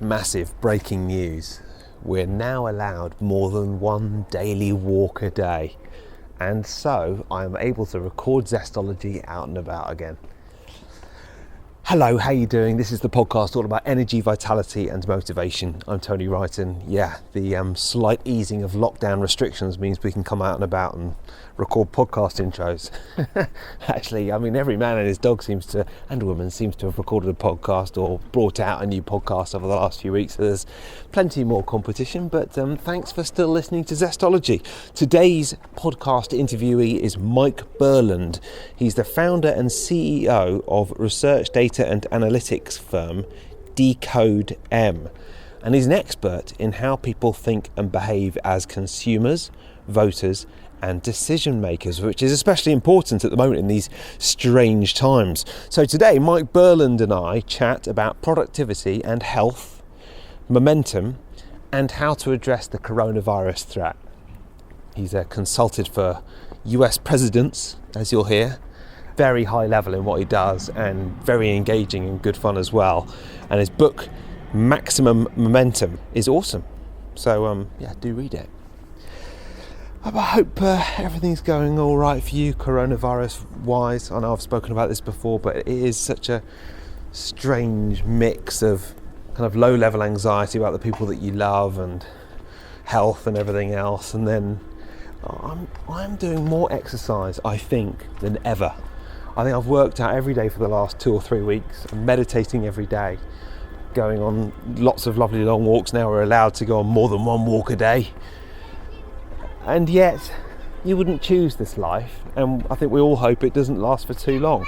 Massive breaking news. We're now allowed more than one daily walk a day. And so I'm able to record Zestology out and about again. Hello, how you doing? This is the podcast all about energy, vitality and motivation. I'm Tony Wrighton. The slight easing of lockdown restrictions means we can come out and about and record podcast intros. Actually, I mean, every man and his dog and woman seems to have recorded a podcast or brought out a new podcast over the last few weeks. So there's plenty more competition, but thanks for still listening to Zestology. Today's podcast interviewee is Mike Berland. He's the founder and CEO of research data and analytics firm Decode M, and he's an expert in how people think and behave as consumers, voters and decision makers, which is especially important at the moment in these strange times. So today Mike Berland and I chat about productivity and health, momentum and how to address the coronavirus threat. He's consulted for US presidents, as you'll hear, very high level in what he does and very engaging and good fun as well. And his book, Maximum Momentum, is awesome. So do read it. I hope everything's going all right for you coronavirus-wise. I know I've spoken about this before, but it is such a strange mix of kind of low-level anxiety about the people that you love and health and everything else. And then I'm doing more exercise, I think, than ever. I think I've worked out every day for the last 2 or 3 weeks. I'm meditating every day, going on lots of lovely long walks. Now we're allowed to go on more than one walk a day. And yet, you wouldn't choose this life, and I think we all hope it doesn't last for too long.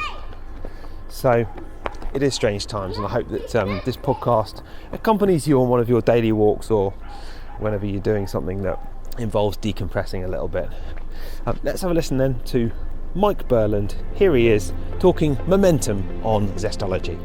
So, it is strange times, and I hope that this podcast accompanies you on one of your daily walks or whenever you're doing something that involves decompressing a little bit. Let's have a listen then to Mike Berland. Here he is, talking momentum on Zestology.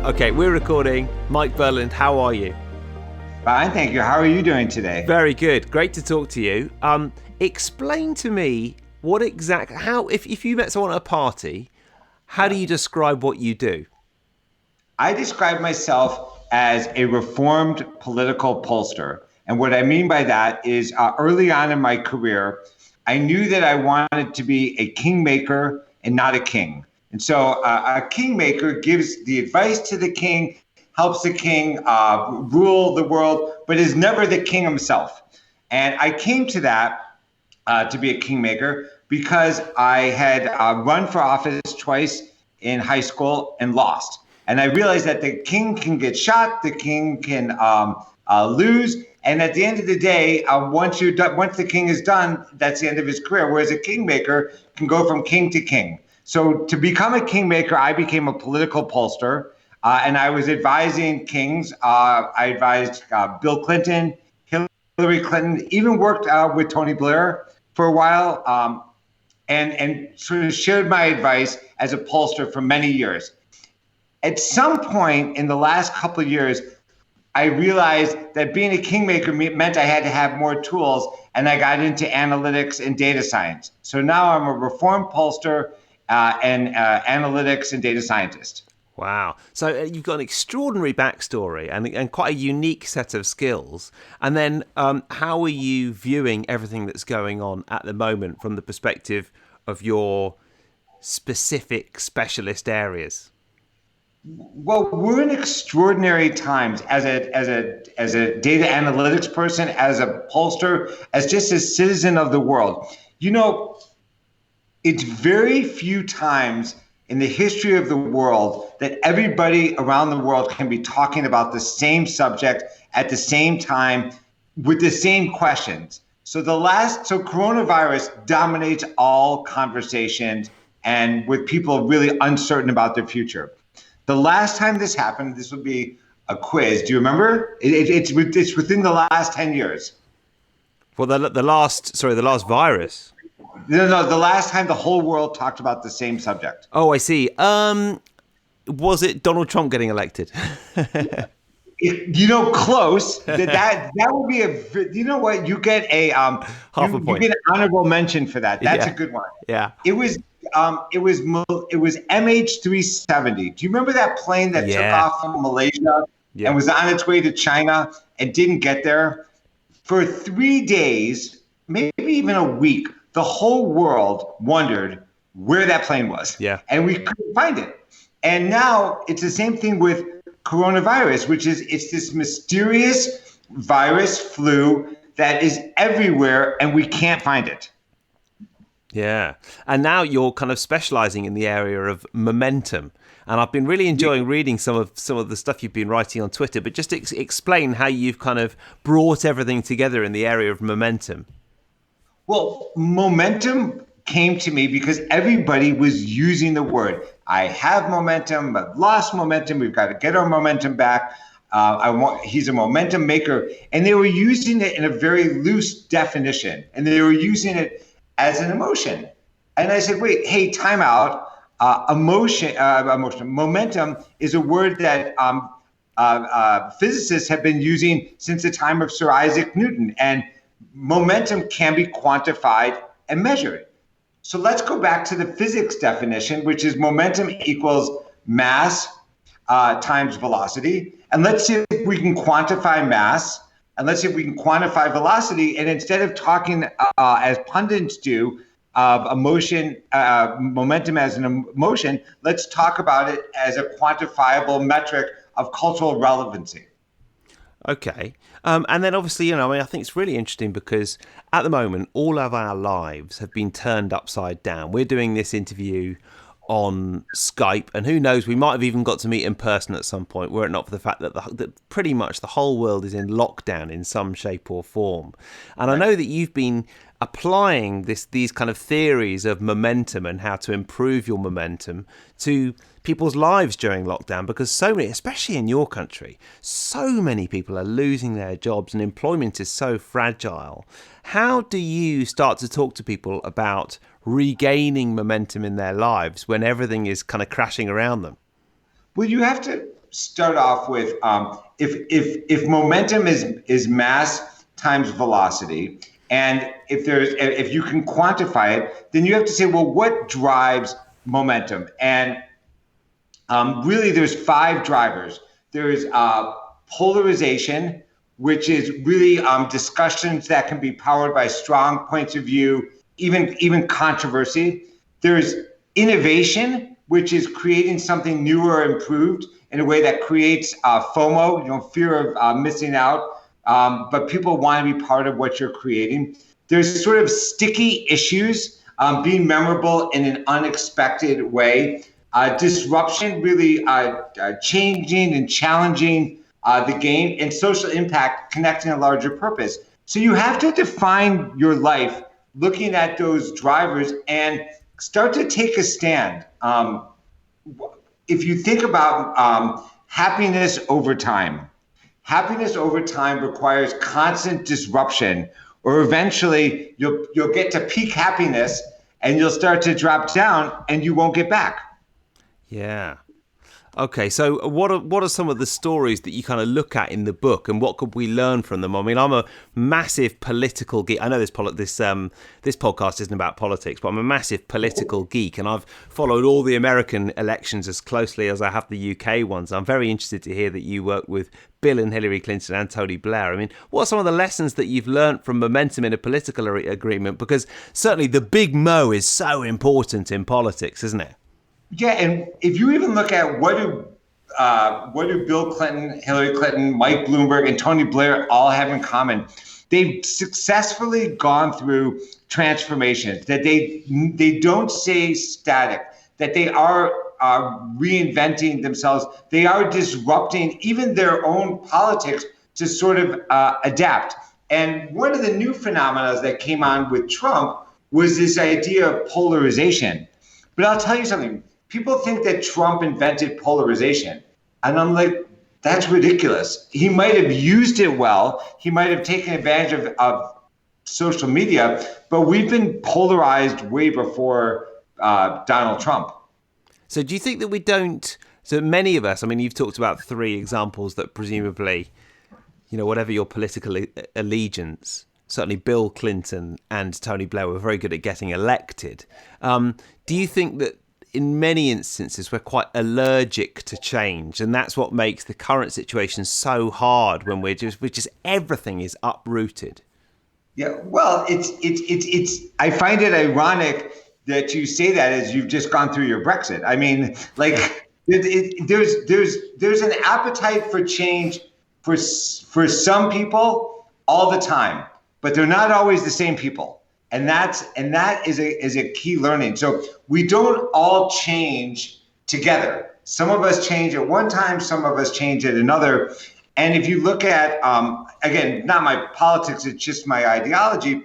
Okay, we're recording. Mike Berland, how are you? Fine, thank you. How are you doing today? Very good. Great to talk to you. Explain to me if you met someone at a party, how do you describe what you do? I describe myself as a reformed political pollster. And what I mean by that is early on in my career, I knew that I wanted to be a kingmaker and not a king. And so a kingmaker gives the advice to the king, helps the king rule the world, but is never the king himself. And I came to that to be a kingmaker because I had run for office twice in high school and lost. And I realized that the king can get shot, the king can lose. And at the end of the day, once the king is done, that's the end of his career. Whereas a kingmaker can go from king to king. So to become a kingmaker, I became a political pollster, and I was advising kings. I advised Bill Clinton, Hillary Clinton, even worked with Tony Blair for a while, and sort of shared my advice as a pollster for many years. At some point in the last couple of years, I realized that being a kingmaker meant I had to have more tools, and I got into analytics and data science. So now I'm a reformed pollster and analytics and data scientist. Wow. So you've got an extraordinary backstory and quite a unique set of skills. And then how are you viewing everything that's going on at the moment from the perspective of your specific specialist areas? Well, we're in extraordinary times as a data analytics person, as a pollster, as just a citizen of the world. You know, it's very few times in the history of the world that everybody around the world can be talking about the same subject at the same time with the same questions. So coronavirus dominates all conversations and with people really uncertain about their future. The last time this happened, this would be a quiz. Do you remember? It's within the last 10 years. Well, the last virus. No, the last time the whole world talked about the same subject. Oh, I see. Was it Donald Trump getting elected? Close. That would be you know what? You get a Half a you point. get an honorable mention for that. That's Yeah. a good one. Yeah. It was MH370. Do you remember that plane that took Yeah. off from Malaysia Yeah. and was on its way to China and didn't get there? For 3 days, maybe even a week, the whole world wondered where that plane was. Yeah. And we couldn't find it. And now it's the same thing with coronavirus, which is it's this mysterious virus flu that is everywhere and we can't find it. Yeah. And now you're kind of specializing in the area of momentum. And I've been really enjoying reading some of the stuff you've been writing on Twitter, but just explain how you've kind of brought everything together in the area of momentum. Well, momentum came to me because everybody was using the word. I have momentum, I've lost momentum. We've got to get our momentum back. He's a momentum maker. And they were using it in a very loose definition. And they were using it as an emotion. And I said, wait, hey, time out. Momentum is a word that physicists have been using since the time of Sir Isaac Newton. And momentum can be quantified and measured. So let's go back to the physics definition, which is momentum equals mass times velocity. And let's see if we can quantify mass. And let's see if we can quantify velocity. And instead of talking as pundits do, momentum as an emotion, let's talk about it as a quantifiable metric of cultural relevancy. Okay. And then obviously, I think it's really interesting because at the moment, all of our lives have been turned upside down. We're doing this interview on Skype, and who knows, we might have even got to meet in person at some point, were it not for the fact that pretty much the whole world is in lockdown in some shape or form. And I know that you've been applying these kind of theories of momentum and how to improve your momentum to people's lives during lockdown, because so many, especially in your country, so many people are losing their jobs and employment is so fragile. How do you start to talk to people about regaining momentum in their lives when everything is kind of crashing around them? Well, you have to start off with if momentum is mass times velocity, and if you can quantify it, then you have to say, well, what drives momentum? And really, there's 5 drivers. There's polarization, which is really discussions that can be powered by strong points of view, even controversy. There's innovation, which is creating something new or improved in a way that creates FOMO, fear of missing out, but people want to be part of what you're creating. There's sort of sticky issues, being memorable in an unexpected way. Disruption, really changing and challenging the game, and social impact, connecting a larger purpose. So you have to define your life looking at those drivers and start to take a stand. If you think about happiness over time requires constant disruption, or eventually you'll get to peak happiness and you'll start to drop down and you won't get back. Yeah. Okay, so what are some of the stories that you kind of look at in the book, and what could we learn from them? I mean, I'm a massive political geek. I know this podcast isn't about politics, but I'm a massive political geek, and I've followed all the American elections as closely as I have the UK ones. I'm very interested to hear that you work with Bill and Hillary Clinton and Tony Blair. I mean, what are some of the lessons that you've learned from momentum in a political agreement? Because certainly the big mo is so important in politics, isn't it? Yeah, and if you even look at what do Bill Clinton, Hillary Clinton, Mike Bloomberg, and Tony Blair all have in common? They've successfully gone through transformations, that they don't stay static, that they are reinventing themselves. They are disrupting even their own politics to sort of adapt. And one of the new phenomena that came on with Trump was this idea of polarization. But I'll tell you something. People think that Trump invented polarization. And I'm like, that's ridiculous. He might have used it well. He might have taken advantage of social media, but we've been polarized way before Donald Trump. So do you think that we don't So many of us, I mean, you've talked about three examples that presumably, whatever your political allegiance, certainly Bill Clinton and Tony Blair were very good at getting elected. Do you think that in many instances we're quite allergic to change, and that's what makes the current situation so hard when we're just everything is uprooted? Yeah, well, it's. I find it ironic that you say that as you've just gone through your Brexit. I mean, like there's an appetite for change for some people all the time, but they're not always the same people. And that is a key learning. So we don't all change together. Some of us change at one time, some of us change at another. And if you look at, again, not my politics, it's just my ideology,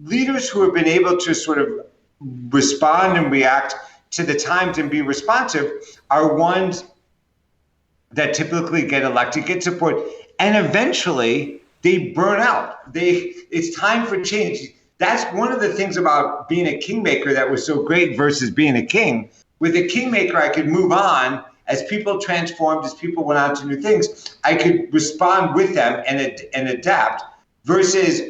leaders who have been able to sort of respond and react to the times and be responsive are ones that typically get elected, get support, and eventually they burn out. It's time for change. That's one of the things about being a kingmaker that was so great versus being a king. With a kingmaker, I could move on as people transformed, as people went on to new things. I could respond with them and adapt versus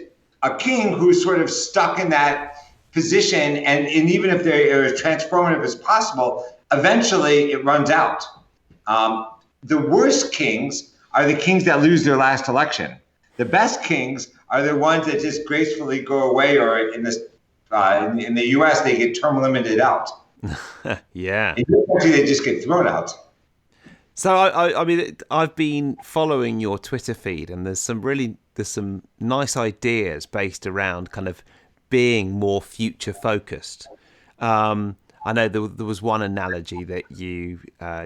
a king who's sort of stuck in that position. And even if they're as transformative as possible, eventually it runs out. The worst kings are the kings that lose their last election. The best kings are the ones that just gracefully go away, or in the U.S. they get term limited out. Yeah. In your country, they just get thrown out. So I mean, I've been following your Twitter feed, and there's some nice ideas based around kind of being more future focused. I know there was one analogy that you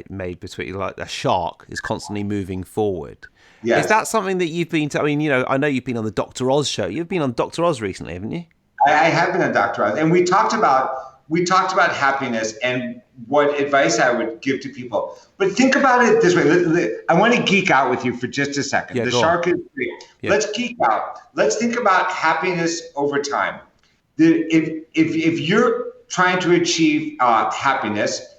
made between, like, a shark is constantly moving forward. Yes. Is that something that you've been to? I mean, I know you've been on the Dr. Oz show. You've been on Dr. Oz recently, haven't you? I have been on Dr. Oz, and we talked about happiness and what advice I would give to people. But think about it this way. I want to geek out with you for just a second. Yeah, the shark is great. Yeah. Let's geek out. Let's think about happiness over time. If you're trying to achieve happiness,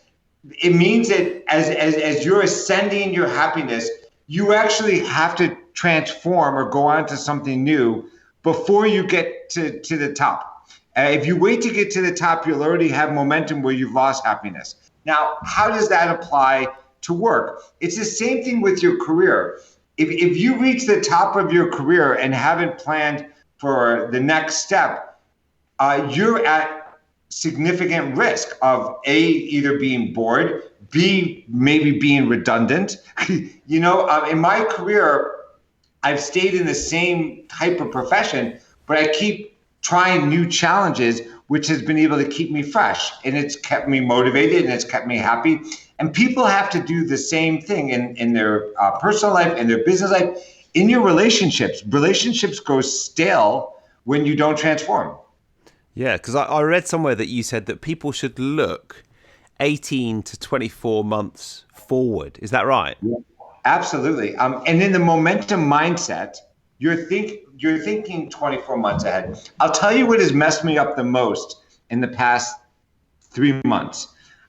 it means that as you're ascending your happiness, you actually have to transform or go on to something new before you get to the top. If you wait to get to the top, you'll already have momentum where you've lost happiness. Now, how does that apply to work? It's the same thing with your career. If you reach the top of your career and haven't planned for the next step, you're at significant risk of A, either being bored, B, maybe being redundant. In my career, I've stayed in the same type of profession, but I keep trying new challenges, which has been able to keep me fresh, and it's kept me motivated and it's kept me happy. And people have to do the same thing in their personal life, in their business life, in your relationships. Relationships go stale when you don't transform. Yeah, because I read somewhere that you said that people should look 18 to 24 months forward. Is that right? Yeah, absolutely. And in the momentum mindset, you're thinking 24 months ahead. I'll tell you what has messed me up the most in the past 3 months.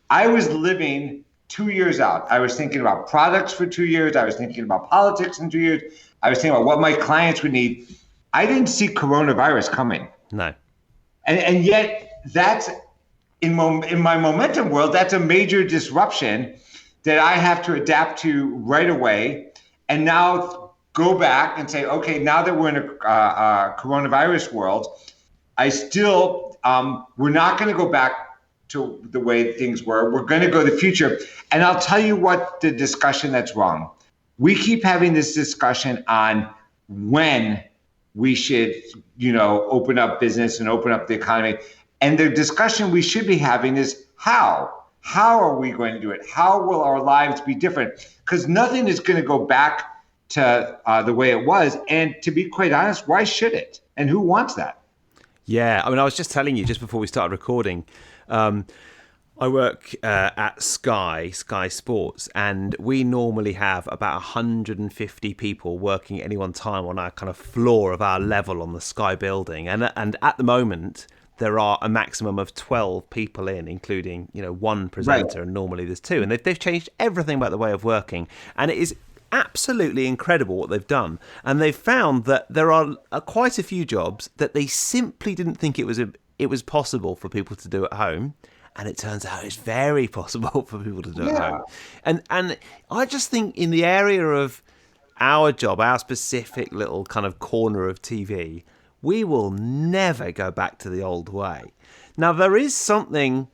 I was living 2 years out. I was thinking about products for 2 years. I was thinking about politics in 2 years. I was thinking about what my clients would need. I didn't see coronavirus coming. No. And yet that's in my momentum world, that's a major disruption that I have to adapt to right away. And now go back and say, okay, now that we're in a coronavirus world, I still, we're not going to go back to the way things were. We're going to go to the future. And I'll tell you what the discussion that's wrong. We keep having this discussion on when we should, open up business and open up the economy. And the discussion we should be having is how. How are we going to do it? How will our lives be different? Because nothing is going to go back to the way it was. And to be quite honest, why should it? And who wants that? Yeah, I mean, I was just telling you just before we started recording, I work at Sky Sports, and we normally have about 150 people working at any one time on our kind of floor of our level on the Sky building. And at the moment, there are a maximum of 12 people in, including, one presenter, and normally there's two. And they've changed everything about the way of working. And it is absolutely incredible what they've done. And they've found that there are quite a few jobs that they simply didn't think it was possible for people to do at home. And it turns out it's very possible for people to do at home. And I just think in the area of our job, our specific little kind of corner of TV, we will never go back to the old way. Now, there is something,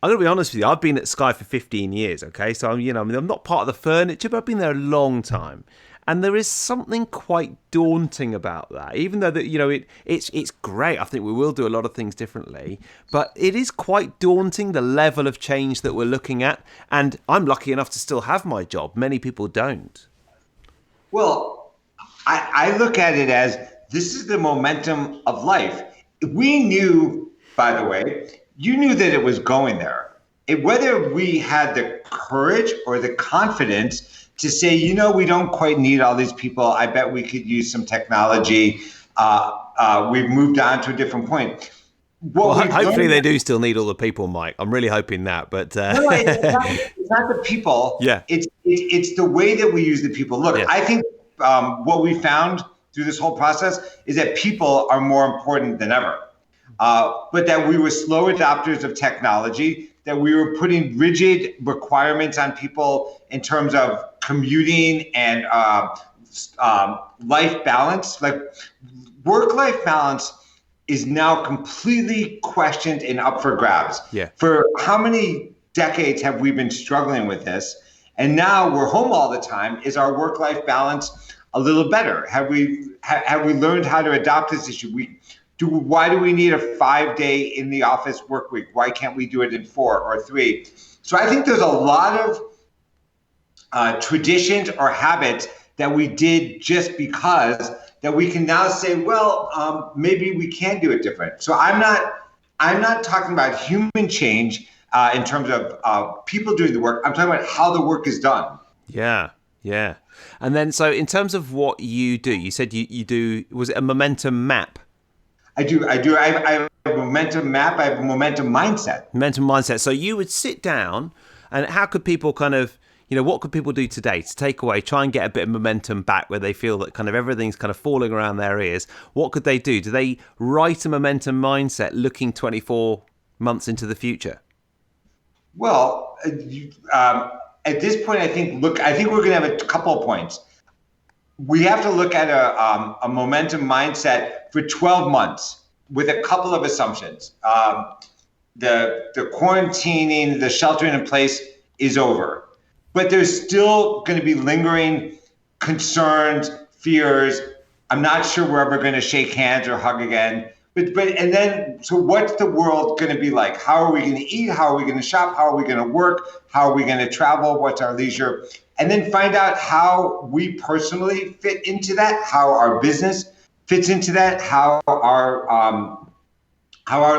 I'm going to be honest with you, I've been at Sky for 15 years, okay? So, I'm not part of the furniture, but I've been there a long time. And there is something quite daunting about that, even though that it's great. I think we will do a lot of things differently, but it is quite daunting, the level of change that we're looking at. And I'm lucky enough to still have my job. Many people don't. Well, I look at it as this is the momentum of life. We knew, by the way, you knew that it was going there. Whether we had the courage or the confidence to say, we don't quite need all these people. I bet we could use some technology. We've moved on to a different point. Hopefully they do still need all the people, Mike. I'm really hoping that. But no, it's not the people. Yeah, it's the way that we use the people. Look, yeah. I think what we found through this whole process is that people are more important than ever. But that we were slow adopters of technology, that we were putting rigid requirements on people in terms of commuting and life balance. Like work-life balance is now completely questioned and up for grabs. Yeah. For how many decades have we been struggling with this? And now we're home all the time. Is our work-life balance a little better? Have we learned how to adopt this issue? Why do we need a 5-day in the office work week? Why can't we do it in 4 or 3? So I think there's a lot of traditions or habits that we did just because that we can now say, well, maybe we can do it different. So I'm not talking about human change in terms of people doing the work. I'm talking about how the work is done. Yeah. And then, so in terms of what you do, you said you do, was it a momentum map? I do. I have a momentum map. I have a momentum mindset. Momentum mindset. So you would sit down, and how could people kind of, what could people do today to take away, try and get a bit of momentum back where they feel that kind of everything's kind of falling around their ears? What could they do? Do they write a momentum mindset looking 24 months into the future? Well, at this point, I think we're going to have a couple of points. We have to look at a momentum mindset for 12 months with a couple of assumptions. The quarantining, the sheltering in place is over, but there's still going to be lingering concerns, fears. I'm not sure we're ever going to shake hands or hug again. So what's the world going to be like? How are we going to eat? How are we going to shop? How are we going to work? How are we going to travel? What's our leisure? And then find out how we personally fit into that, how our business fits into that, how our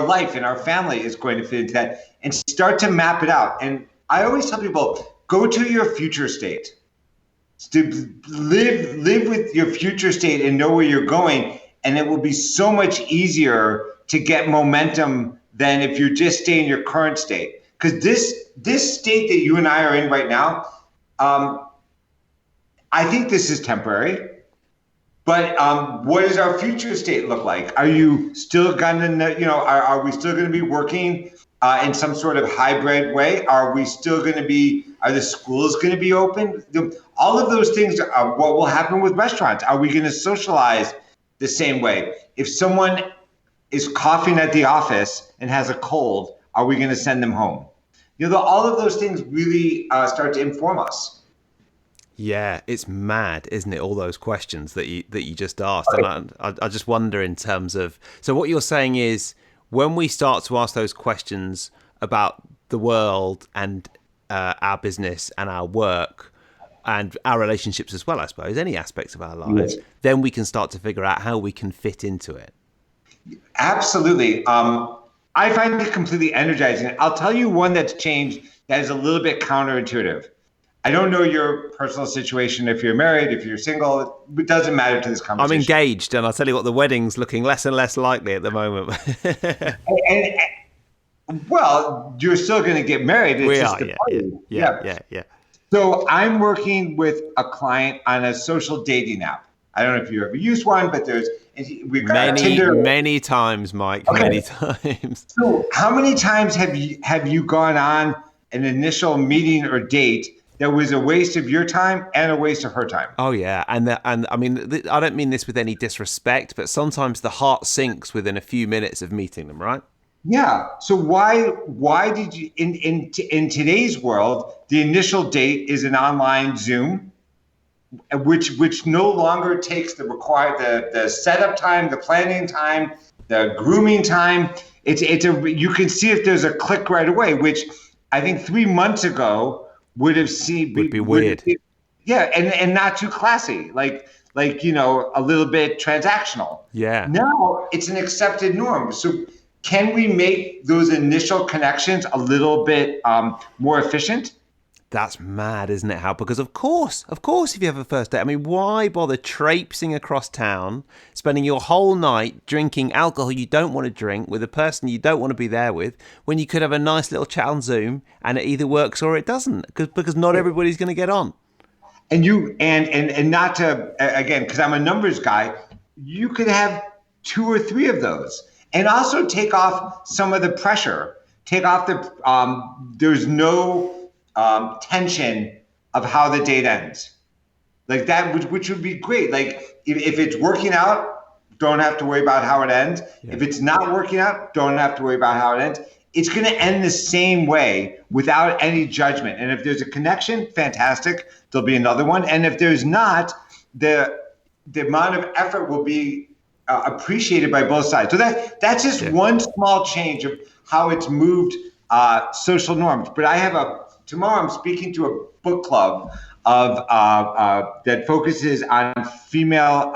life and our family is going to fit into that, and start to map it out. And I always tell people, go to your future state. To live with your future state and know where you're going, and it will be so much easier to get momentum than if you just stay in your current state. Because this state that you and I are in right now, I think this is temporary, but what does our future state look like? Are you still going to, are we still going to be working in some sort of hybrid way? Are we still going to be, are the schools going to be open? All of those things are what will happen with restaurants. Are we going to socialize the same way? If someone is coughing at the office and has a cold, are we going to send them home? All of those things really start to inform us. Yeah, it's mad, isn't it? All those questions that you just asked, and I just wonder in terms of. So what you're saying is, when we start to ask those questions about the world and our business and our work and our relationships as well, I suppose, any aspects of our lives, then we can start to figure out how we can fit into it. Absolutely. I find it completely energizing. I'll tell you one that's changed that is a little bit counterintuitive. I don't know your personal situation, if you're married, if you're single, it doesn't matter to this I'm conversation. engaged, and I'll tell you what, the wedding's looking less and less likely at the moment. Well, you're still going to get married. It's We just are, a party. yeah. So I'm working with a client on a social dating app. I don't know if you ever used one, but we've got Tinder. Many times, Mike. Okay. Many times. So how many times have you gone on an initial meeting or date that was a waste of your time and a waste of her time? Oh yeah, and I mean, I don't mean this with any disrespect, but sometimes the heart sinks within a few minutes of meeting them, right? Yeah. So why did you in today's world, the initial date is an online Zoom, which no longer takes the setup time, the planning time, the grooming time. You can see if there's a click right away, which I think 3 months ago would be weird. And not too classy, like a little bit transactional. Yeah. Now it's an accepted norm. So can we make those initial connections a little bit more efficient? That's mad, isn't it, Hal? Because of course, if you have a first date, I mean, why bother traipsing across town, spending your whole night drinking alcohol you don't want to drink with a person you don't want to be there with, when you could have a nice little chat on Zoom and it either works or it doesn't, because not everybody's going to get on. And not to, again, because I'm a numbers guy, you could have 2 or 3 of those, and also take off some of the pressure. Take off there's no tension of how the date ends, like that, which would be great. Like if it's working out, don't have to worry about how it ends. Yeah. If it's not working out, don't have to worry about how it ends. It's going to end the same way without any judgment. And if there's a connection, fantastic, there'll be another one. And if there's not, the amount of effort will be appreciated by both sides. So that's just one small change of how it's moved social norms. But tomorrow I'm speaking to a book club that focuses on female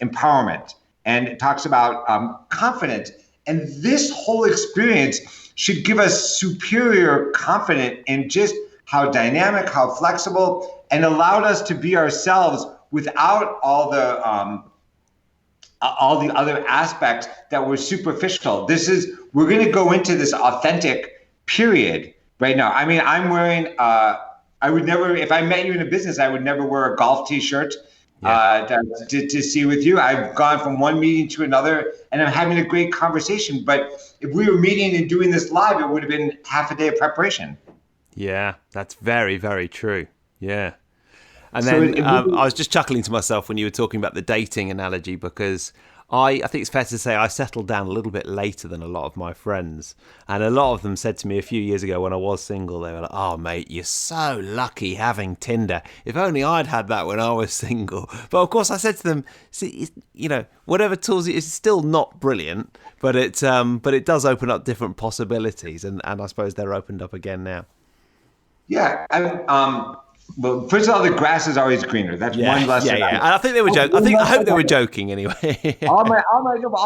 empowerment, and it talks about confidence. And this whole experience should give us superior confidence in just how dynamic, how flexible, and allowed us to be ourselves without all the other aspects that were superficial. We're going to go into this authentic period right now. I mean, I'm wearing, I would never, if I met you in a business, I would never wear a golf t-shirt to see with you. I've gone from one meeting to another and I'm having a great conversation. But if we were meeting and doing this live, it would have been half a day of preparation. Yeah, that's very, very true. Yeah. And then I was just chuckling to myself when you were talking about the dating analogy, because I think it's fair to say I settled down a little bit later than a lot of my friends. And a lot of them said to me a few years ago when I was single, they were like, "Oh, mate, you're so lucky having Tinder. If only I'd had that when I was single." But of course I said to them, see, whatever tools, it's still not brilliant, but it does open up different possibilities. And I suppose they're opened up again now. Yeah. Well, first of all, the grass is always greener. That's one lesson. Yeah. And I think they were joking. I hope they were joking anyway. all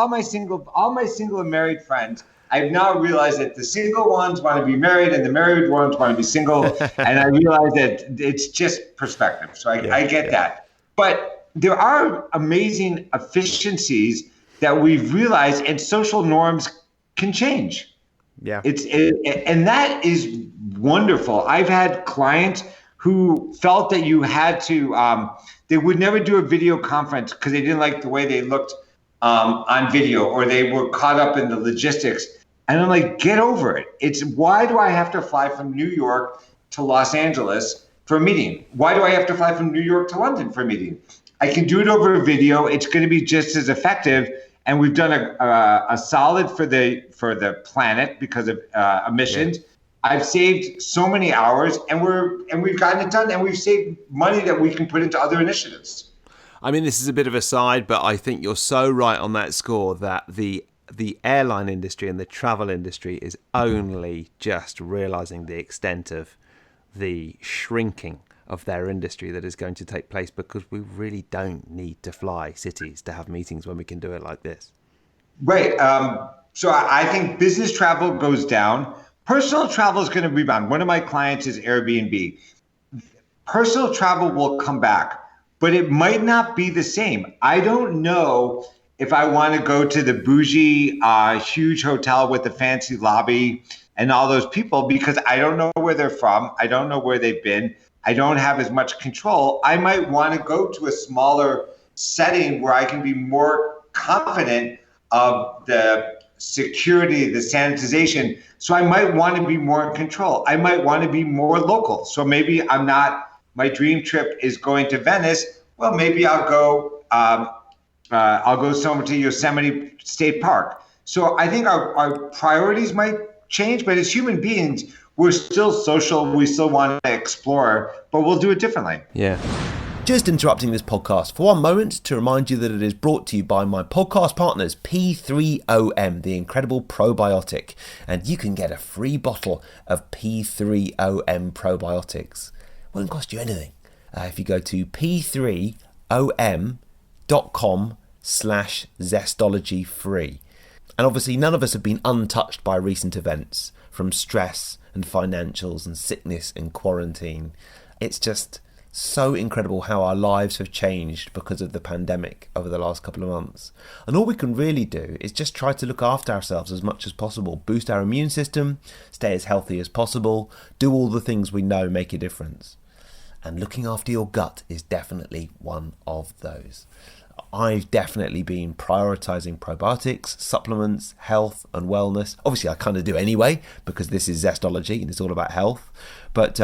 my single and married friends, I've now realized that the single ones want to be married and the married ones want to be single, and I realize that it's just perspective. So I get that. But there are amazing efficiencies that we've realized, and social norms can change. Yeah, and that is wonderful. I've had clients who felt that you had to, they would never do a video conference because they didn't like the way they looked on video, or they were caught up in the logistics. And I'm like, get over it. Why do I have to fly from New York to Los Angeles for a meeting? Why do I have to fly from New York to London for a meeting? I can do it over a video. It's going to be just as effective. And we've done a solid for the planet because of emissions. Yeah. I've saved so many hours, and we've gotten it done, and we've saved money that we can put into other initiatives. I mean, this is a bit of a side, but I think you're so right on that score that the airline industry and the travel industry is only just realizing the extent of the shrinking of their industry that is going to take place, because we really don't need to fly cities to have meetings when we can do it like this. Right. So I think business travel goes down. Personal travel is going to rebound. One of my clients is Airbnb. personal travel will come back, but it might not be the same. I don't know if I want to go to the bougie, huge hotel with the fancy lobby and all those people because I don't know where they're from. I don't know where they've been. I don't have as much control. I might want to go to a smaller setting where I can be more confident of the security, the sanitization. So I might want to be more in control. I might want to be more local. So maybe I'm not, my dream trip is going to Venice. Well, maybe I'll go somewhere to Yosemite State Park. So I think our priorities might change, but as human beings, we're still social. We still want to explore, but we'll do it differently. Yeah. Just interrupting this podcast for one moment to remind you that it is brought to you by my podcast partners, P3OM, the incredible probiotic. And you can get a free bottle of P3OM probiotics. It won't cost you anything. If you go to p3om.com/zestology free. And obviously none of us have been untouched by recent events, from stress and financials and sickness and quarantine. It's just so incredible how our lives have changed because of the pandemic over the last couple of months. And all we can really do is just try to look after ourselves as much as possible, boost our immune system, stay as healthy as possible, do all the things we know make a difference. And looking after your gut is definitely one of those. I've definitely been prioritizing probiotics, supplements, health and wellness. Obviously, I kind of do anyway because this is Zestology and it's all about health. But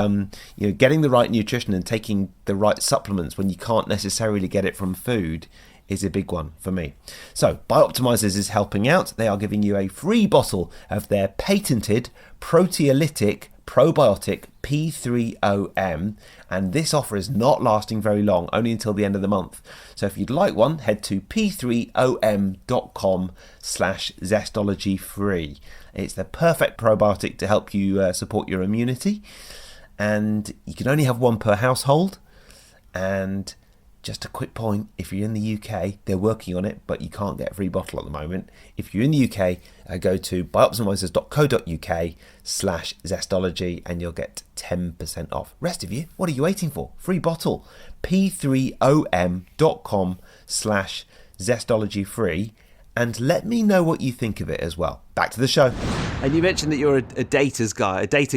getting the right nutrition and taking the right supplements when you can't necessarily get it from food is a big one for me. So Bioptimizers is helping out. They are giving you a free bottle of their patented proteolytic probiotic P3OM, and this offer is not lasting very long, only until the end of the month. So if you'd like one, head to p3om.com/zestology free. It's the perfect probiotic to help you support your immunity, and you can only have one per household. And just a quick point, if you're in the UK, they're working on it, but you can't get a free bottle at the moment. If you're in the UK, go to bioptimizers.co.uk/zestology and you'll get 10% off. Rest of you, what are you waiting for? Free bottle. p3om.com/zestology free. And let me know what you think of it as well. Back to the show. And you mentioned that you're a data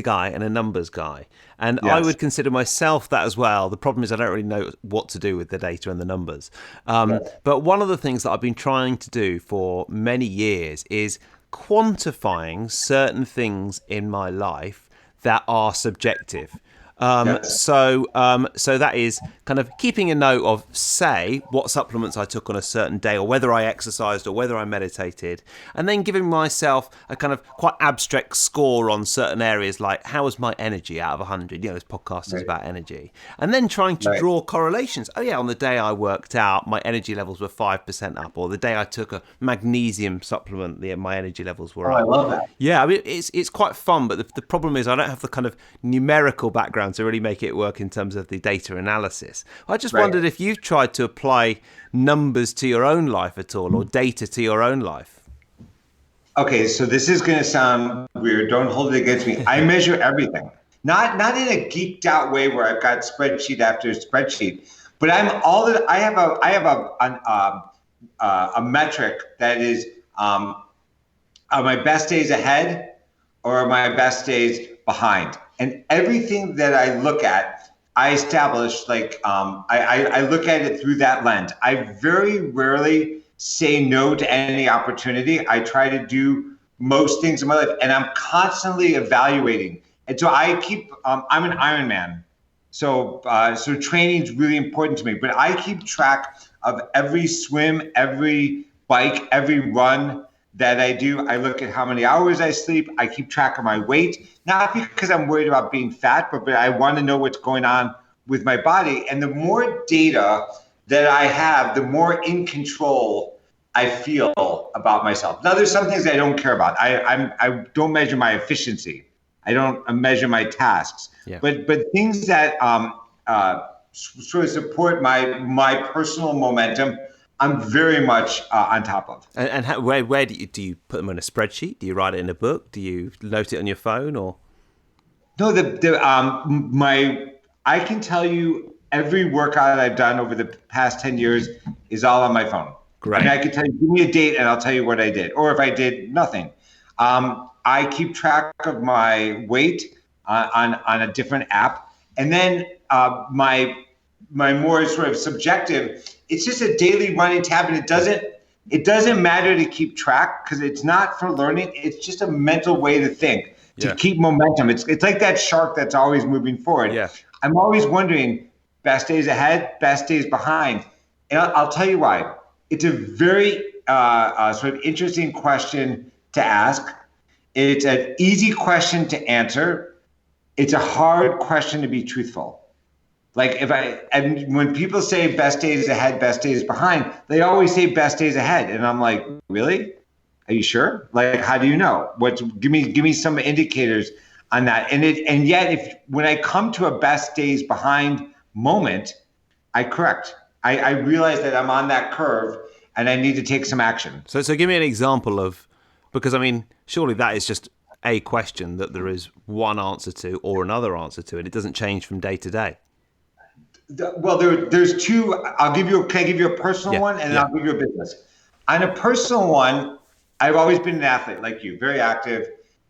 guy and a numbers guy. And yes. I would consider myself that as well. The problem is I don't really know what to do with the data and the numbers. But one of the things that I've been trying to do for many years is quantifying certain things in my life that are subjective. So that is kind of keeping a note of, say, what supplements I took on a certain day, or whether I exercised, or whether I meditated, and then giving myself a kind of quite abstract score on certain areas, like how was my energy out of 100? This podcast is about energy, and then trying to draw correlations. Oh yeah, on the day I worked out, my energy levels were 5% up, or the day I took a magnesium supplement, my energy levels were up. I love that. Yeah, I mean it's quite fun, but the problem is I don't have the kind of numerical background to really make it work in terms of the data analysis. I just wondered if you've tried to apply numbers to your own life at all, or data to your own life. Okay, so this is going to sound weird. Don't hold it against me. I measure everything, not in a geeked out way where I've got spreadsheet after spreadsheet, but I have a metric that is are my best days ahead or are my best days behind. And everything that I look at, I establish I look at it through that lens. I very rarely say no to any opportunity. I try to do most things in my life, and I'm constantly evaluating. And so I keep. I'm an Ironman, so training is really important to me. But I keep track of every swim, every bike, every run that I do. I look at how many hours I sleep. I keep track of my weight, not because I'm worried about being fat, but I want to know what's going on with my body. And the more data that I have, the more in control I feel about myself. Now, there's some things I don't care about. I don't measure my efficiency. I don't measure my tasks. Yeah. But things that sort of support my personal momentum, I'm very much on top of. And where do you put them in a spreadsheet? Do you write it in a book? Do you note it on your phone, or? No, I can tell you every workout I've done over the past 10 years is all on my phone. Great. I mean, I can tell you, give me a date and I'll tell you what I did, or if I did nothing. I keep track of my weight on a different app. And then my more sort of subjective, it's just a daily running tab, and it doesn't matter to keep track because it's not for learning. It's just a mental way to think, to keep momentum. It's like that shark that's always moving forward. Yeah. I'm always wondering, best days ahead, best days behind. And I'll tell you why. It's a very sort of interesting question to ask. It's an easy question to answer. It's a hard question to be truthful. Like and when people say best days ahead, best days behind, they always say best days ahead. And I'm like, really? Are you sure? Like, how do you know? Give me some indicators on that. And yet when I come to a best days behind moment, I correct. I realize that I'm on that curve and I need to take some action. So give me an example of, because I mean, surely that is just a question that there is one answer to or another answer to, and it doesn't change from day to day. Well, there's two. Can I give you a personal one, and then I'll give you a business. On a personal one, I've always been an athlete like you, very active,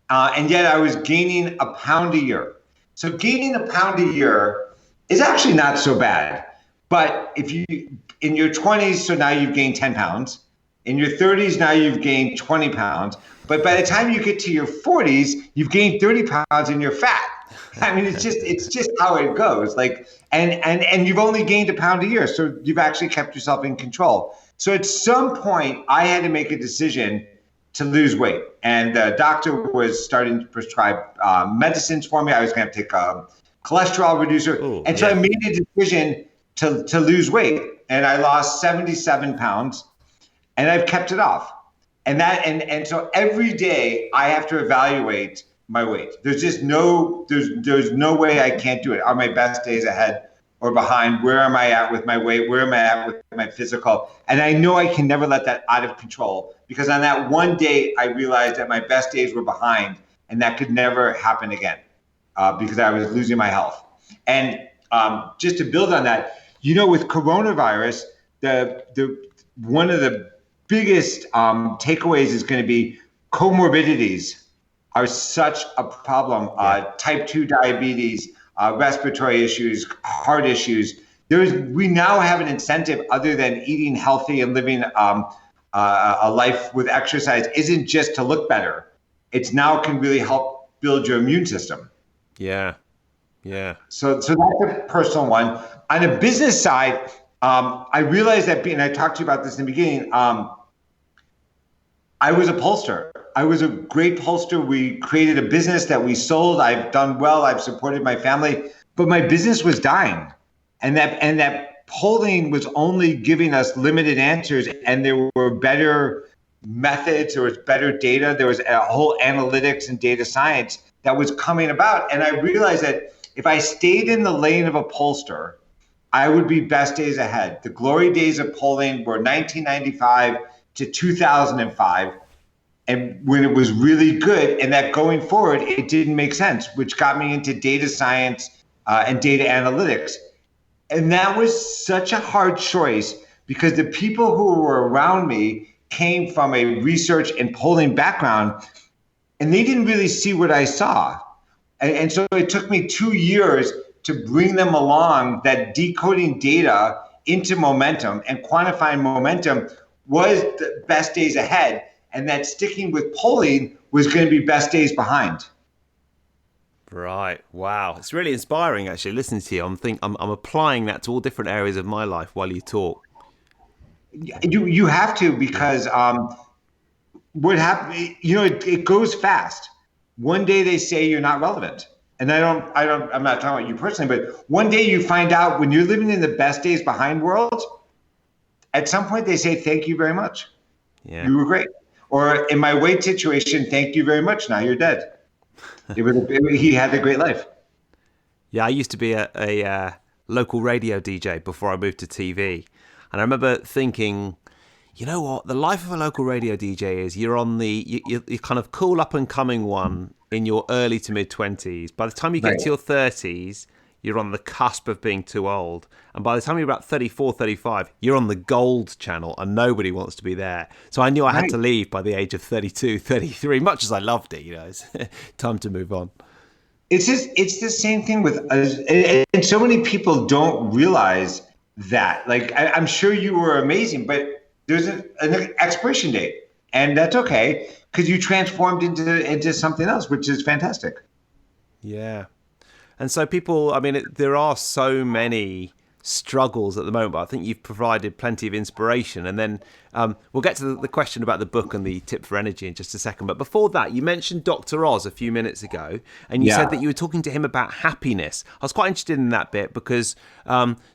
and yet I was gaining a pound a year. So gaining a pound a year is actually not so bad. But if you in your 20s, so now you've gained 10 pounds. In your 30s, now you've gained 20 pounds. But by the time you get to your 40s, you've gained 30 pounds and you're fat. I mean, it's just how it goes. Like, and you've only gained a pound a year, so you've actually kept yourself in control. So at some point, I had to make a decision to lose weight, and the doctor was starting to prescribe medicines for me. I was going to take a cholesterol reducer, so I made a decision to lose weight, and I lost 77 pounds, and I've kept it off. And so every day I have to evaluate my weight. There's just there's no way I can't do it. Are my best days ahead or behind? Where am I at with my weight? Where am I at with my physical? And I know I can never let that out of control, because on that one day I realized that my best days were behind, and that could never happen again because I was losing my health. And just to build on that, with coronavirus, the one of the biggest takeaways is going to be comorbidities are such a problem. Type 2 diabetes, respiratory issues, heart issues. We now have an incentive other than eating healthy and living a life with exercise isn't just to look better. It's now can really help build your immune system. Yeah. So that's a personal one. On a business side, I realized that and I talked to you about this in the beginning, I was a pollster. I was a great pollster. We created a business that we sold. I've done well. I've supported my family, but my business was dying. And that polling was only giving us limited answers, and there were better methods, there was better data, there was a whole analytics and data science that was coming about. And I realized that if I stayed in the lane of a pollster, I would be best days ahead. The glory days of polling were 1995 to 2005, and when it was really good, and that going forward, it didn't make sense, which got me into data science and data analytics. And that was such a hard choice because the people who were around me came from a research and polling background, and they didn't really see what I saw. And so it took me 2 years to bring them along that decoding data into momentum and quantifying momentum was the best days ahead, and that sticking with polling was going to be best days behind. Right. Wow. It's really inspiring, actually, listening to you. I'm applying that to all different areas of my life while you talk. You have to, because what happened, it goes fast. One day they say you're not relevant. And I'm not talking about you personally, but one day you find out when you're living in the best days behind world, at some point they say, thank you very much. Yeah. You were great. Or in my weight situation, thank you very much. Now you're dead. He had a great life. Yeah, I used to be a local radio DJ before I moved to TV. And I remember thinking, you know what? The life of a local radio DJ is you're kind of cool up and coming one in your early to mid 20s. By the time you get to your 30s, you're on the cusp of being too old. And by the time you're about 34, 35, you're on the gold channel and nobody wants to be there. So I knew I had to leave by the age of 32, 33, much as I loved it, it's time to move on. It's the same thing with us. And so many people don't realize that. Like, I'm sure you were amazing, but there's an expiration date. And that's okay, because you transformed into something else, which is fantastic. Yeah. And so people, there are so many struggles at the moment, but I think you've provided plenty of inspiration. And then we'll get to the question about the book and the tip for energy in just a second. But before that, you mentioned Dr. Oz a few minutes ago, and you said that you were talking to him about happiness. I was quite interested in that bit because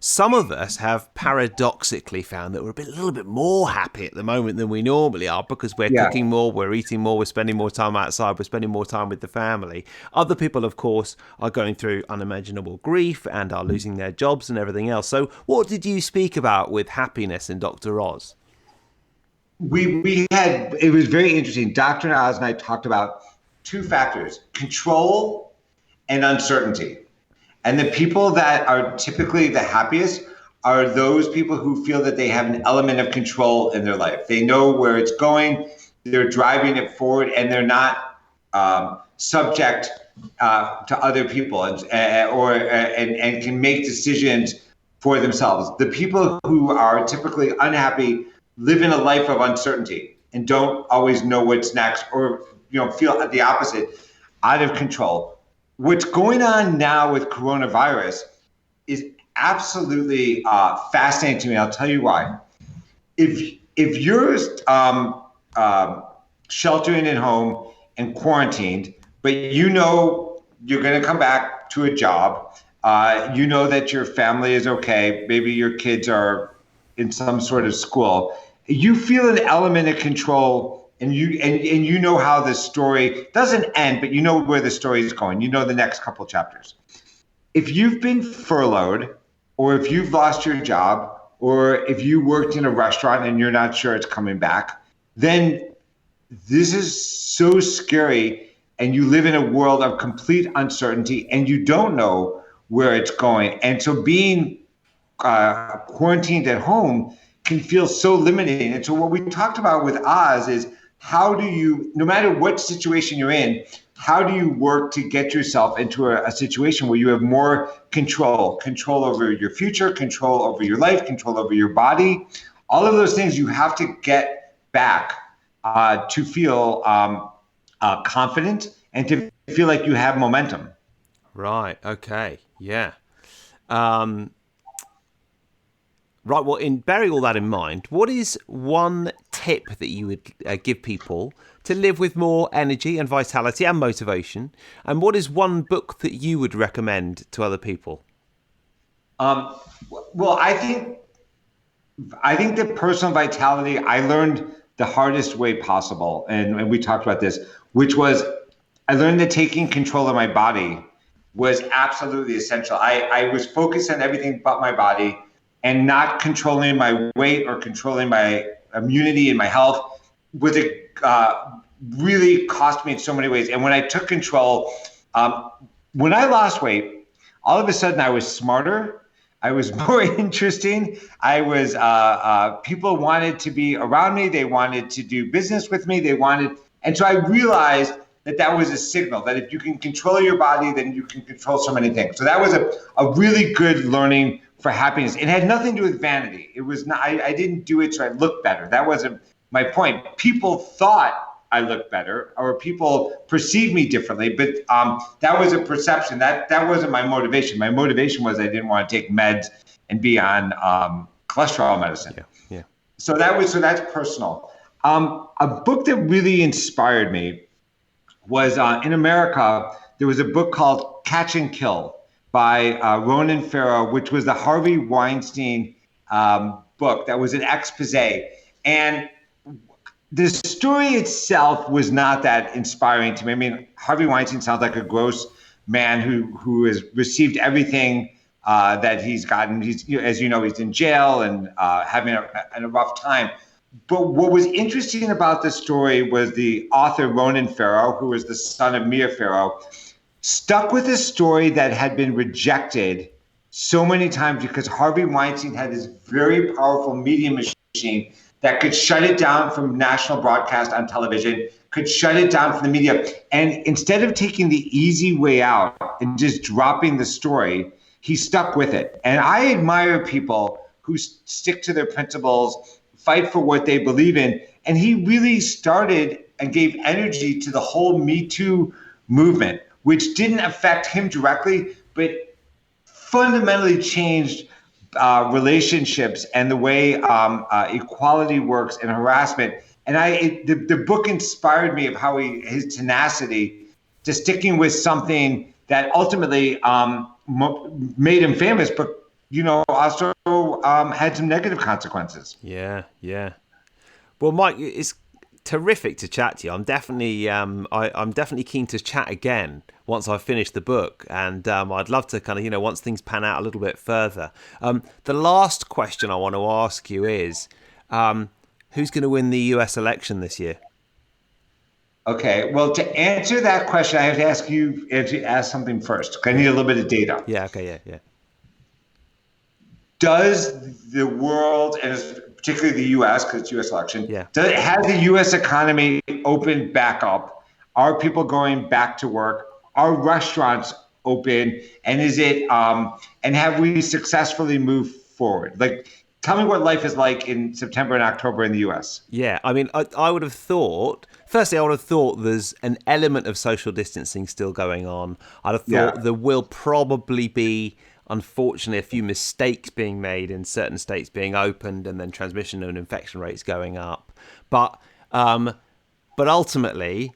some of us have paradoxically found that we're a little bit more happy at the moment than we normally are because we're cooking more, we're eating more, we're spending more time outside, we're spending more time with the family. Other people, of course, are going through unimaginable grief and are losing their jobs and everything else. So what did you speak about with happiness in Dr. Oz? It was very interesting. Dr. Oz and I talked about two factors, control and uncertainty. And the people that are typically the happiest are those people who feel that they have an element of control in their life. They know where it's going, they're driving it forward, and they're not subject to other people and can make decisions for themselves. The people who are typically unhappy live in a life of uncertainty and don't always know what's next, or feel the opposite, out of control. What's going on now with coronavirus is absolutely fascinating to me. I'll tell you why. If you're sheltering at home and quarantined, but you're going to come back to a job, that your family is okay, maybe your kids are in some sort of school, you feel an element of control, and you know how the story doesn't end, but you know where the story is going. You know the next couple chapters. If you've been furloughed, or if you've lost your job, or if you worked in a restaurant and you're not sure it's coming back, then this is so scary, and you live in a world of complete uncertainty, and you don't know where it's going. And so being quarantined at home can feel so limiting. And so what we talked about with Oz is, how do you, no matter what situation you're in, how do you work to get yourself into a situation where you have more control over your future, control over your life, control over your body? All of those things you have to get back to feel confident and to feel like you have momentum. Right. Okay. Yeah. Right, well, bearing all that in mind, what is one tip that you would give people to live with more energy and vitality and motivation? And what is one book that you would recommend to other people? Well, I think that personal vitality, I learned the hardest way possible. And we talked about this, which was I learned that taking control of my body was absolutely essential. I was focused on everything but my body, and not controlling my weight or controlling my immunity and my health was really cost me in so many ways. And when I took control, when I lost weight, all of a sudden I was smarter. I was more interesting. I was people wanted to be around me. They wanted to do business with me. And so I realized that was a signal that if you can control your body, then you can control so many things. So that was a really good learning for happiness. It had nothing to do with vanity. It was not, I didn't do it so I looked better. That wasn't my point. People thought I looked better, or people perceived me differently, but that was a perception. That wasn't my motivation. My motivation was I didn't want to take meds and be on cholesterol medicine. Yeah. So that's personal. A book that really inspired me was in America, there was a book called Catch and Kill by Ronan Farrow, which was the Harvey Weinstein book that was an expose. And the story itself was not that inspiring to me. I mean, Harvey Weinstein sounds like a gross man who has received everything that he's gotten. He's, as you know, he's in jail and having a rough time. But what was interesting about the story was the author, Ronan Farrow, who was the son of Mia Farrow. stuck with a story that had been rejected so many times because Harvey Weinstein had this very powerful media machine that could shut it down from national broadcast on television, could shut it down from the media. And instead of taking the easy way out and just dropping the story, he stuck with it. And I admire people who stick to their principles, fight for what they believe in. And he really started and gave energy to the whole Me Too movement, which didn't affect him directly, but fundamentally changed relationships and the way equality works and harassment. And the book inspired me of how his tenacity to sticking with something that ultimately made him famous, but also had some negative consequences. Yeah, yeah. Well, Mike, it's terrific to chat to you. I'm definitely I'm definitely keen to chat again once I've finished the book, and I'd love to kind of once things pan out a little bit further. The last question I want to ask you is, who's going to win the US election this year? Okay, well, to answer that question, I have to ask something first. I need a little bit of data. Yeah. Okay. Yeah. Does the world, and particularly the U.S., because it's U.S. election, has the U.S. economy opened back up? Are people going back to work? Are restaurants open? And is it? And have we successfully moved forward? Like, tell me what life is like in September and October in the U.S. Yeah, I mean, I would have thought. Firstly, I would have thought there's an element of social distancing still going on. I'd have thought there will probably be, unfortunately, a few mistakes being made in certain states being opened, and then transmission and infection rates going up. But ultimately,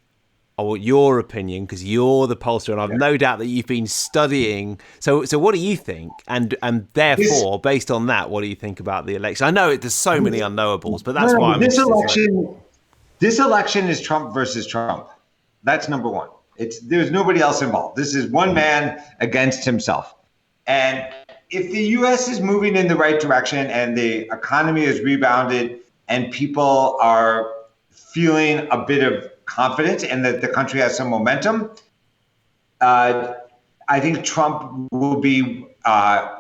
I want your opinion, because you're the pollster, and I've no doubt that you've been studying. So what do you think? And therefore, based on that, what do you think about the election? I know there's so many unknowables, but that's why I'm interested. This election is Trump versus Trump. That's number one. There's nobody else involved. This is one man against himself. And if the U.S. is moving in the right direction and the economy is rebounded and people are feeling a bit of confidence and that the country has some momentum, I think Trump will be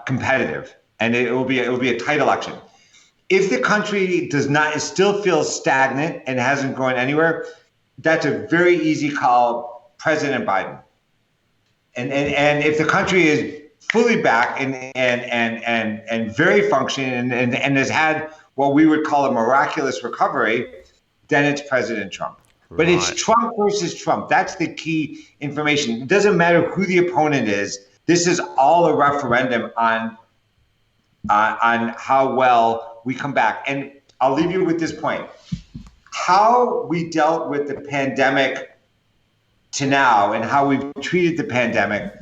competitive, and it will be a tight election. If the country still feels stagnant and hasn't gone anywhere, that's a very easy call, President Biden. And if the country is fully back and very functioning and has had what we would call a miraculous recovery, then it's President Trump. Right. But it's Trump versus Trump. That's the key information. It doesn't matter who the opponent is. This is all a referendum on how well we come back. And I'll leave you with this point. How we dealt with the pandemic to now and how we've treated the pandemic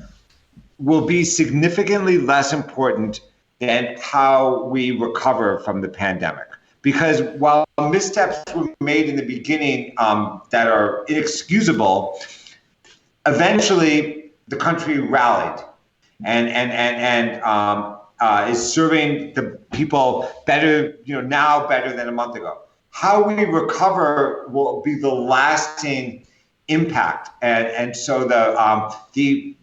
will be significantly less important than how we recover from the pandemic. Because while missteps were made in the beginning that are inexcusable, eventually the country rallied and is serving the people better, now better than a month ago. How we recover will be the lasting impact, and so there'll be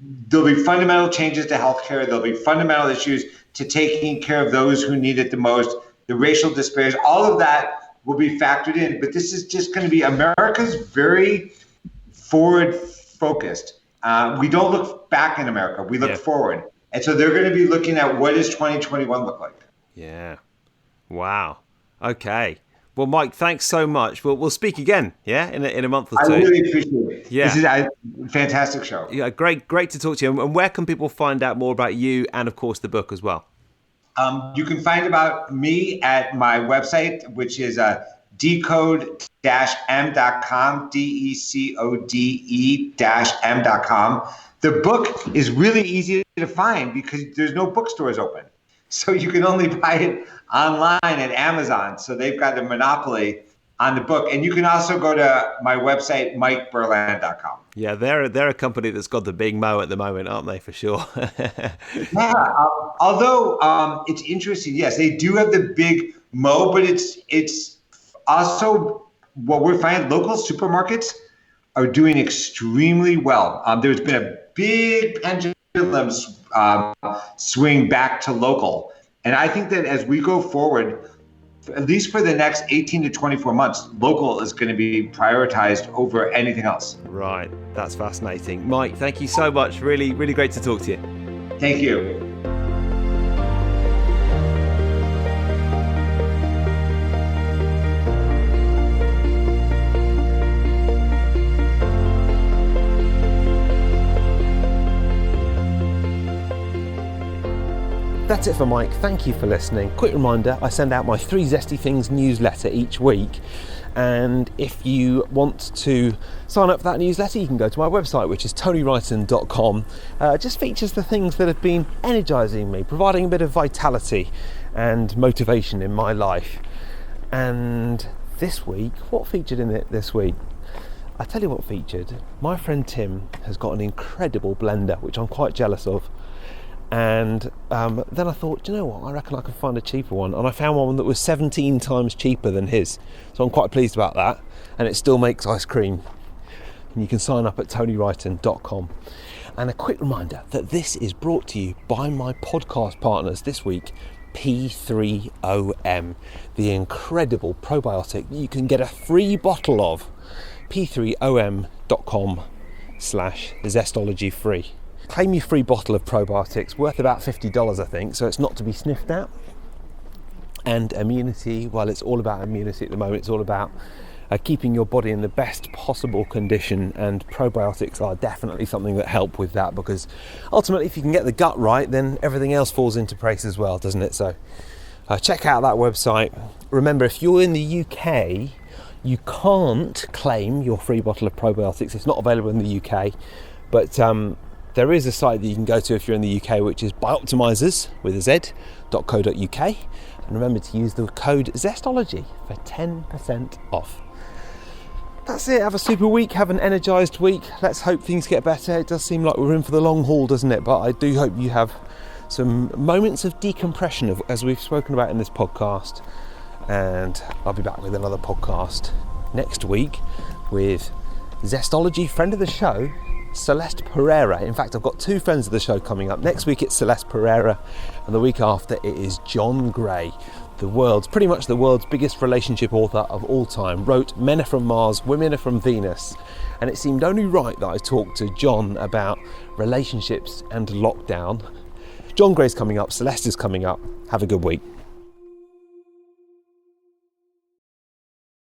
fundamental changes to healthcare. There'll be fundamental issues to taking care of those who need it the most. The racial disparities, all of that will be factored in. But this is just going to be America's very forward focused. We don't look back in America; we look forward. And so they're going to be looking at what does 2021 look like. Yeah. Wow. Okay. Well, Mike, thanks so much. We'll speak again, in a month or two. I really appreciate it. Yeah. This is a fantastic show. Yeah, great to talk to you. And where can people find out more about you and, of course, the book as well? You can find about me at my website, which is decode-m.com, decode-m.com. The book is really easy to find because there's no bookstores open. So you can only buy it online at Amazon. So they've got a monopoly on the book. And you can also go to my website, MikeBerland.com. Yeah, they're a company that's got the big mo at the moment, aren't they, for sure? Although it's interesting, yes, they do have the big mo, but it's also what we're finding, local supermarkets are doing extremely well. There's been a big pendulum swing back to local. And I think that as we go forward, at least for the next 18 to 24 months, local is going to be prioritized over anything else. Right, that's fascinating. Mike, thank you so much. Really, really great to talk to you. Thank you. That's it for Mike. Thank you for listening. Quick reminder, I send out my 3 Zesty Things newsletter each week. And if you want to sign up for that newsletter, you can go to my website, which is tonywrighton.com. Just features the things that have been energizing me, providing a bit of vitality and motivation in my life. And this week, what featured in it this week? I tell you what featured. My friend Tim has got an incredible blender, which I'm quite jealous of. And then I thought, do you know what, I reckon I can find a cheaper one, and I found one that was 17 times cheaper than his, so I'm quite pleased about that. And it still makes ice cream, and you can sign up at tonywrighton.com. And a quick reminder that this is brought to you by my podcast partners this week, P3OM, the incredible probiotic you can get a free bottle of. p3om.com/zestologyfree. Claim your free bottle of probiotics, worth about $50 I think, so it's not to be sniffed at. And immunity, well, it's all about immunity at the moment. It's all about keeping your body in the best possible condition, and probiotics are definitely something that help with that, because ultimately if you can get the gut right, then everything else falls into place as well, doesn't it? So check out that website. Remember, if you're in the UK, you can't claim your free bottle of probiotics. It's not available in the UK, but there is a site that you can go to if you're in the UK, which is bioptimizers with a z.co.uk, and remember to use the code Zestology for 10% off. That's it. Have a super week. Have an energized week. Let's hope things get better. It does seem like we're in for the long haul, doesn't it? But I do hope you have some moments of decompression, as we've spoken about in this podcast. And I'll be back with another podcast next week with Zestology friend of the show, Celeste Pereira. In fact, I've got 2 friends of the show coming up. Next week it's Celeste Pereira, and the week after it is John Gray, pretty much the world's biggest relationship author of all time. Wrote Men Are From Mars, Women Are From Venus, and it seemed only right that I talked to John about relationships and lockdown. John Gray's coming up, Celeste is coming up. Have a good week.